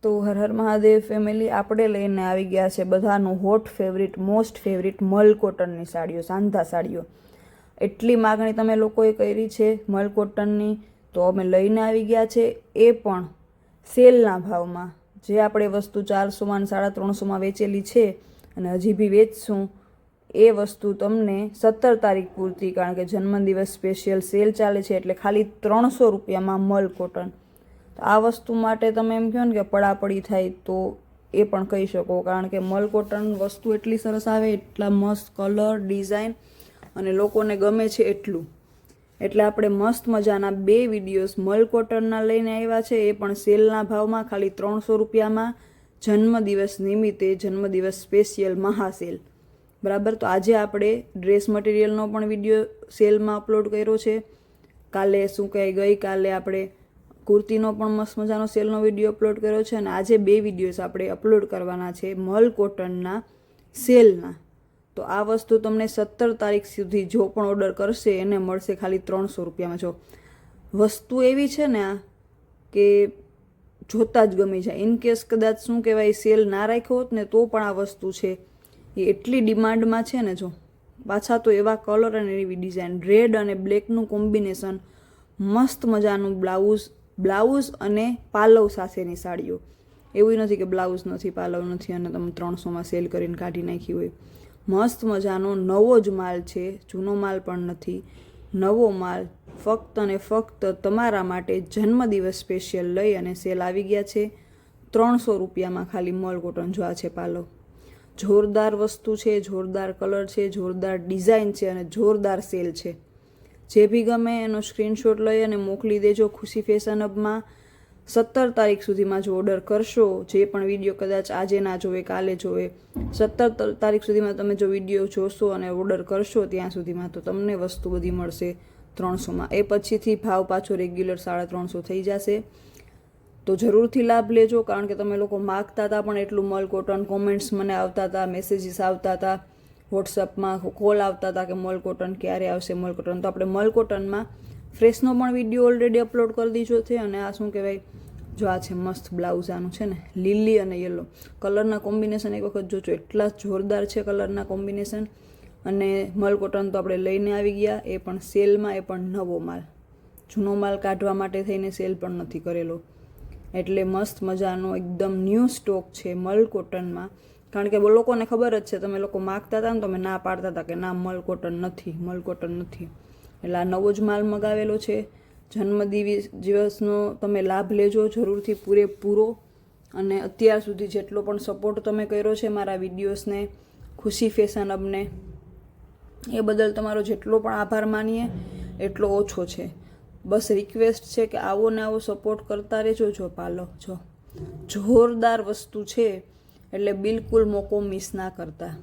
તો હર હર મહાદેવ ફેમિલી, આપણે લઈને આવી ગયા છે બધાનું હોટ ફેવરિટ, મોસ્ટ ફેવરિટ મલ કોટનની સાડીઓ, સાંધા સાડીઓ. એટલી માગણી તમે લોકોએ કરી છે મલ કોટનની, તો અમે લઈને આવી ગયા છે, એ પણ સેલના ભાવમાં. જે આપણે વસ્તુ 400માં 350માં વેચેલી છે અને હજી બી વેચશું, એ વસ્તુ તમને 17 તારીખ પૂરતી, કારણ કે જન્મદિવસ સ્પેશિયલ સેલ ચાલે છે, એટલે ખાલી 300 રૂપિયામાં મલ કોટન. આ વસ્તુ માટે તમે એમ કહો ને કે પડાપડી થાય, તો એ પણ કહી શકો, કારણ કે મલ કોટન વસ્તુ એટલી સરસ આવે, એટલા મસ્ત કલર, ડિઝાઇન અને લોકોને ગમે છે એટલું. એટલે આપણે મસ્ત મજાના 2 વિડીયોઝ મલ કોટનના લઈને આવ્યા છે, એ પણ સેલના ભાવમાં, ખાલી 300 રૂપિયામાં, જન્મદિવસ નિમિત્તે, જન્મદિવસ સ્પેશિયલ મહાસેલ. બરાબર. તો આજે આપણે ડ્રેસ મટીરિયલનો પણ વિડીયો સેલમાં અપલોડ કર્યો છે. કાલે શું કહે, ગઈકાલે આપણે કુર્તીનો પણ મસ્ત મજાનો સેલનો વિડીયો અપલોડ કર્યો છે, અને આજે 2 વિડીયોઝ આપણે અપલોડ કરવાના છે મલ કોટનના સેલના. તો આ વસ્તુ તમને 17 તારીખ સુધી જો પણ ઓર્ડર કરશે એને મળશે ખાલી 300 રૂપિયામાં. જો વસ્તુ એવી છે ને આ, કે જોતા જ ગમી જાય. ઇનકેસ કદાચ શું કહેવાય સેલ ના રાખ્યો હોત ને તો પણ આ વસ્તુ છે એ એટલી ડિમાન્ડમાં છે ને. જો પાછા તો એવા કલર અને એવી ડિઝાઇન, રેડ અને બ્લેકનું કોમ્બિનેશન, મસ્ત મજાનું બ્લાઉઝ અને પાલવ સાથેની સાડીઓ. એવું નથી કે બ્લાઉઝ નથી, પાલવ નથી અને તમે 300માં સેલ કરીને કાઢી નાખી હોય. મસ્ત મજાનો નવો જ માલ છે, જૂનો માલ પણ નથી, નવો માલ ફક્ત અને ફક્ત તમારા માટે જન્મદિવસ સ્પેશિયલ લઈ અને સેલ આવી ગયા છે 300 રૂપિયામાં ખાલી મલ કોટન. જો આ છે પાલવ, જોરદાર વસ્તુ છે, જોરદાર કલર છે, જોરદાર ડિઝાઇન છે અને જોરદાર સેલ છે. જે બી ગમે એનો સ્ક્રીનશોટ લઈ અને મોકલી દેજો ખુશી ફેશન હબમાં. 17 તારીખ સુધીમાં જો ઓર્ડર કરશો, જે પણ વિડીયો કદાચ આજે ના જોવે, કાલે જોવે, 17 તારીખ સુધીમાં તમે જો વિડીયો જોશો અને ઓર્ડર કરશો ત્યાં સુધીમાં, તો તમને વસ્તુ બધી મળશે 300માં. એ પછીથી ભાવ પાછો રેગ્યુલર 350 થઈ જશે. તો જરૂરથી લાભ લેજો, કારણ કે તમે લોકો માગતા હતા પણ એટલું મલ કોટન. કોમેન્ટ્સ મને આવતા હતા, મેસેજીસ આવતા હતા, વોટ્સઅપમાં કોલ આવતા હતા કે મલ કોટન ક્યારે આવશે, મલ કોટન. તો આપણે મલ કોટનમાં ફ્રેશનો પણ વિડીયો ઓલરેડી અપલોડ કરી દીધો છે. અને આ શું કહેવાય, જો આ છે મસ્ત બ્લાઉઝ, આનું છે ને લીલી અને યલો કલરના કોમ્બિનેશન. એક વખત જોજો, એટલા જોરદાર છે કલરના કોમ્બિનેશન. અને મલ કોટન તો આપણે લઈને આવી ગયા, એ પણ સેલમાં, એ પણ નવો માલ. જૂનો માલ કાઢવા માટે થઈને સેલ પણ નથી કરેલો. એટલે મસ્ત મજાનો એકદમ ન્યૂ સ્ટોક છે મલ કોટનમાં. કારણ કે લોકોને ખબર જ છે, તમે લોકો માગતા હતા ને, તમે ના પાડતા હતા કે ના મલ કોટન નથી, મલ કોટન નથી. એટલે આ નવો જ માલ મગાવેલો છે. જન્મદિવસનો તમે લાભ લેજો જરૂરથી પૂરેપૂરો. અને અત્યાર સુધી જેટલો પણ સપોર્ટ તમે કર્યો છે મારા વિડીયોઝને, ખુશી ફેશન હબને, એ બદલ તમારો જેટલો પણ આભાર માનીએ એટલો ઓછો છે. બસ રિક્વેસ્ટ છે કે આવો ને આવો સપોર્ટ કરતા રહેજો. જો પાલો, જો જોરદાર વસ્તુ છે, એટલે બિલકુલ મોકો મિસ ના કરતા.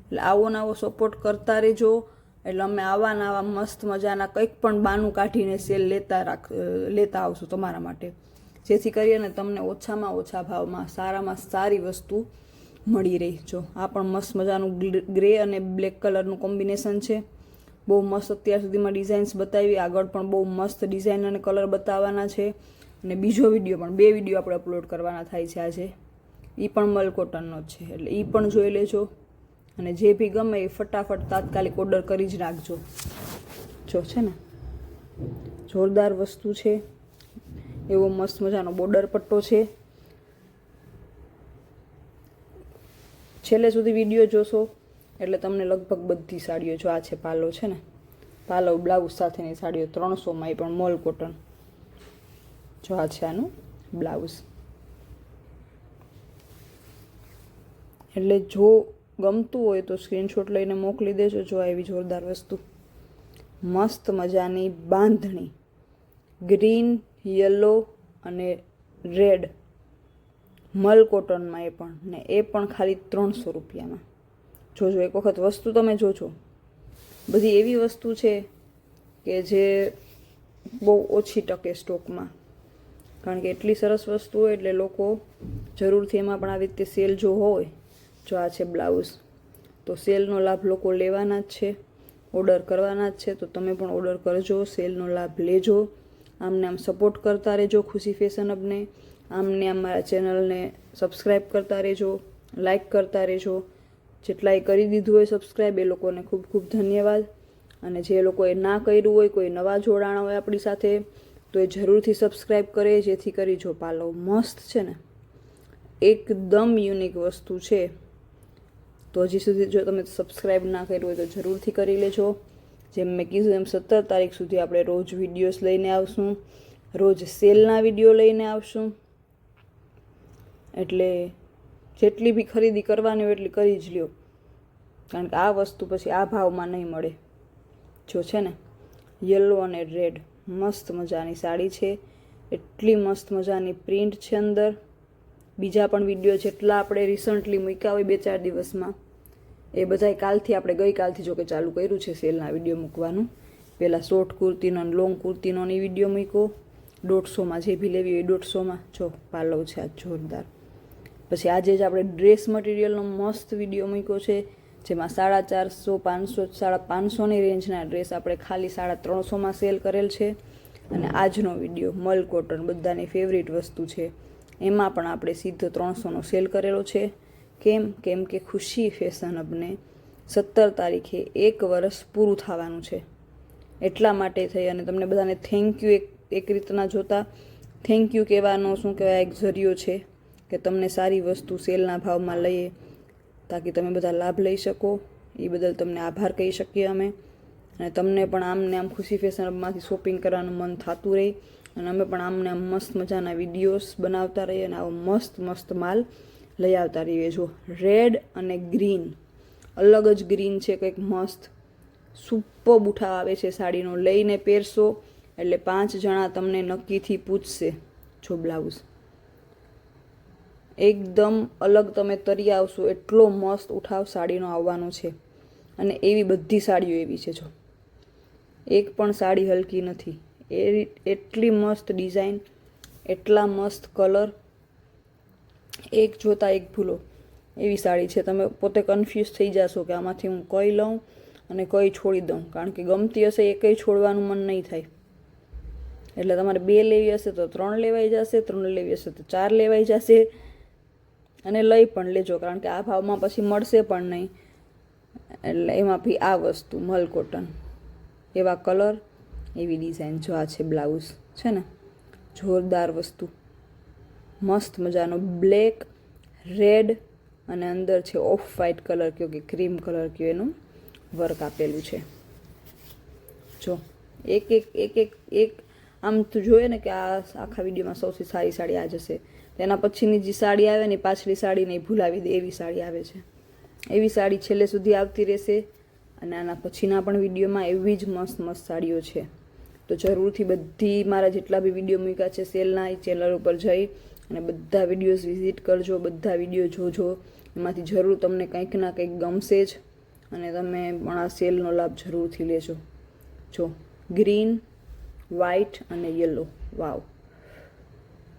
એટલે આવો ને આવો સપોર્ટ કરતા રહેજો. એટલે અમે આવા ને આવા મસ્ત મજાના કંઈક પણ બાનું કાઢીને સેલ લેતા આવશું તમારા માટે, જેથી કરીને તમને ઓછામાં ઓછા ભાવમાં સારામાં સારી વસ્તુ મળી રહી. જો આ પણ મસ્ત મજાનું ગ્રે અને બ્લેક કલરનું કોમ્બિનેશન છે. બહુ મસ્ત અત્યાર સુધીમાં ડિઝાઇન્સ બતાવી, આગળ પણ બહુ મસ્ત ડિઝાઇન અને કલર બતાવવાના છે. અને બીજો વિડીયો પણ, 2 વિડીયો આપણે અપલોડ કરવાના થાય છે આજે, એ પણ મલ કોટનનો જ છે. એટલે એ પણ જોઈ લેજો. અને જે બી ગમે એ ફટાફટ તાત્કાલિક ઓર્ડર કરી જ નાખજો. જો છે ને જોરદાર વસ્તુ છે, એવો મસ્ત મજાનો બોર્ડર પટ્ટો છે. છેલ્લે સુધી વિડીયો જોશો એટલે તમને લગભગ બધી સાડીઓ, જો આ છે પાલો, છે ને પાલવ બ્લાઉઝ સાથેની સાડીઓ 300માં, એ પણ મોલ કોટન. જો આ છે આનું બ્લાઉઝ. એટલે જો ગમતું હોય તો સ્ક્રીનશોટ લઈને મોકલી દેજો. જો એવી જોરદાર વસ્તુ, મસ્ત મજાની બાંધણી, ગ્રીન, યલો અને રેડ મલ કોટનમાં, એ પણ ને એ પણ ખાલી 300 રૂપિયામાં. જોજો એક વખત વસ્તુ તમે જોજો. બધી એવી વસ્તુ છે કે જે બહુ ઓછી ટકે સ્ટોકમાં, કારણ કે એટલી સરસ વસ્તુ હોય એટલે લોકો જરૂરથી એમાં પણ આવી રીતે સેલ જો હોય. જો આ છે બ્લાઉઝ, તો સેલનો લાભ લોકો લેવાના જ છે, ઓર્ડર કરવાના જ છે. તો તમે પણ ઓર્ડર કરજો, સેલનો લાભ લેજો, આમને આમ સપોર્ટ કરતા રહેજો ખુશી ફેશન હબને. આમને અમારા ચેનલને સબસ્ક્રાઈબ કરતા રહેજો, લાઈક કરતા રહેજો. જેટલાએ કરી દીધું હોય સબસ્ક્રાઈબ એ લોકોને ખૂબ ખૂબ ધન્યવાદ. અને જે લોકોએ ના કર્યું હોય, કોઈ નવા જોડાણા હોય આપણી સાથે, તો એ જરૂરથી સબસ્ક્રાઈબ કરે, જેથી કરી જો પાલવ મસ્ત છે ને, એકદમ યુનિક વસ્તુ છે. તો હજી સુધી જો તમે સબસ્ક્રાઈબ ના કર્યું હોય તો જરૂરથી કરી લેજો. જેમ મેં કીધું એમ 17 તારીખ સુધી આપણે રોજ વિડીયોઝ લઈને આવશું, રોજ સેલના વિડીયો લઈને આવશું. એટલે જેટલી બી ખરીદી કરવાની હોય એટલી કરી જ લ્યો, કારણ કે આ વસ્તુ પછી આ ભાવમાં નહીં મળે. જો છે ને યલો અને રેડ મસ્ત મજાની સાડી છે, એટલી મસ્ત મજાની પ્રિન્ટ છે અંદર. બીજા પણ વિડીયો જેટલા આપણે રિસન્ટલી મૂક્યા હોય 2-4 દિવસમાં, એ બધાય કાલથી આપણે ગઈકાલથી જો કે ચાલુ કર્યું છે સેલના વિડીયો મૂકવાનું. પહેલાં શોર્ટ કુર્તીનો અને લોંગ કુર્તીનો એ વિડીયો મૂક્યો 150માં, જે બી લેવી હોય 150માં. જો પાલવ છે આ જોરદાર. પછી આજે જ આપણે ડ્રેસ મટીરિયલનો મસ્ત વિડીયો મૂક્યો છે, જેમાં 450, 500, 550ની રેન્જના ડ્રેસ આપણે ખાલી 350માં સેલ કરેલ છે. અને આજનો વિડીયો મલ કોટન, બધાની ફેવરિટ વસ્તુ છે, એમાં પણ આપણે સીધો 300નો સેલ કરેલો છે. કેમ કે ખુશી ફેશન હબને 17 તારીખે 1 વર્ષ પૂરું થવાનું છે. એટલા માટે થઈ અને તમને બધાને થેન્ક યુ એક રીતના જોતા. થેન્ક યુ કહેવાનો શું કહેવાય, એક જરિયો છે કે તમને સારી વસ્તુ સેલના ભાવમાં લઈએ, તાકી તમે બધા લાભ લઈ શકો. એ બદલ તમને આભાર કહી શકીએ અમે. અને તમને પણ આમને આમ ખુશી ફેશન હબમાંથી શોપિંગ કરવાનું મન થતું રહે, અને અમે પણ આમને આમ મસ્ત મજાના વિડીયોઝ બનાવતા રહીએ અને આવો મસ્ત મસ્ત માલ લઈ આવતા રહીએ. જો રેડ અને ગ્રીન, અલગ જ ગ્રીન છે કંઈક મસ્ત, સુપર ઉઠાવ આવે છે સાડીનો. લઈને પહેરશો એટલે 5 જણા તમને નક્કીથી પૂછશે. જો બ્લાઉઝ એકદમ અલગ, તમે તરી આવશો એટલો મસ્ત ઉઠાવ સાડીનો આવવાનો છે. અને એવી બધી સાડીઓ એવી છે. જો એક પણ સાડી હલકી નથી, એટલી મસ્ત ડિઝાઇન, એટલા મસ્ત કલર, એક જોતા એક ભૂલો એવી સાડી છે. તમે પોતે કન્ફ્યુઝ થઈ જશો કે આમાંથી હું કઈ લઉં અને કઈ છોડી દઉં, કારણ કે ગમતી હશે એ કંઈ છોડવાનું મન નહીં થાય. એટલે તમારે 2 લેવી હશે તો 3 લેવાઈ જશે, 3 લેવી હશે તો 4 લેવાઈ જશે. અને લઈ પણ લેજો, કારણ કે આ ભાવમાં પછી મળશે પણ નહીં. એટલે એમાં બી આ વસ્તુ મલ કોટન, એવા કલર, એવી ડિઝાઇન. જો આ છે બ્લાઉઝ, છે ને જોરદાર વસ્તુ, મસ્ત મજાનો બ્લેક, રેડ અને અંદર છે ઓફ વ્હાઇટ કલર કયો કે ક્રીમ કલર કયો, એનું વર્ક આપેલું છે. જો એક આમ તું જોઈએ ને કે આ આખા વિડીયોમાં સૌથી સારી સાડી આ જશે, તેના પછીની જે સાડી આવે ને પાછલી સાડી નહીં ભૂલાવી દે એવી સાડી આવે છે. એવી સાડી છેલ્લે સુધી આવતી રહેશે. અને આના પછીના પણ વિડીયોમાં એવી જ મસ્ત મસ્ત સાડીઓ છે. તો જરૂરથી બધી મારા જેટલા બી વિડીયો મૂક્યા છે સેલના, એ ચેનલ ઉપર જઈ અને બધા વિડીયોઝ વિઝિટ કરજો, બધા વિડીયો જોજો. એમાંથી જરૂર તમને કંઈક ના કંઈક ગમશે જ, અને તમે પણ આ સેલનો લાભ જરૂરથી લેજો. જો ગ્રીન, વ્હાઇટ અને યલો, વાવ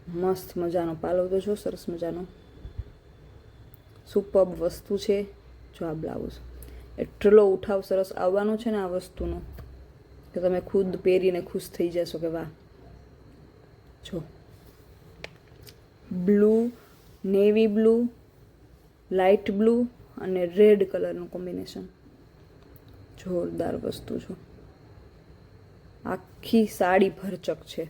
મસ્ત મજાનો પાલવ તો જો, સરસ મજાનો સુપર્બ વસ્તુ છે. જો આ બ્લાઉઝ, એટલો ઉઠાવ સરસ આવવાનો છે ને આ વસ્તુનો કે તમે ખુદ પહેરીને ખુશ થઈ જશો કે વાહ. જો blue, navy blue, light blue અને રેડ કલરનું કોમ્બિનેશન, જોરદાર વસ્તુ. જો આખી સાડી ભરચક છે.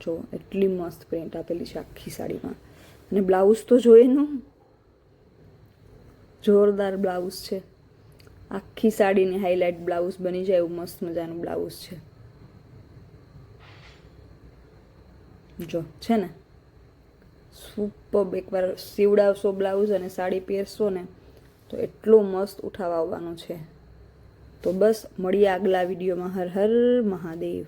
જો એટલી મસ્ત પ્રિન્ટ આપેલી છે આખી સાડીમાં. અને બ્લાઉઝ તો જોઈએ ને, જોરદાર બ્લાઉઝ છે. આખી સાડીની હાઇલાઇટ બ્લાઉઝ બની જાય એવું મસ્ત મજાનું બ્લાઉઝ છે. જો છે ને સુપર. એકવાર સીવડાવશો બ્લાઉઝ અને સાડી પહેરશો ને તો એટલો મસ્ત ઉઠાવ આવવાનો છે. તો બસ મળીએ આગલા વિડીયોમાં. હર હર મહાદેવ.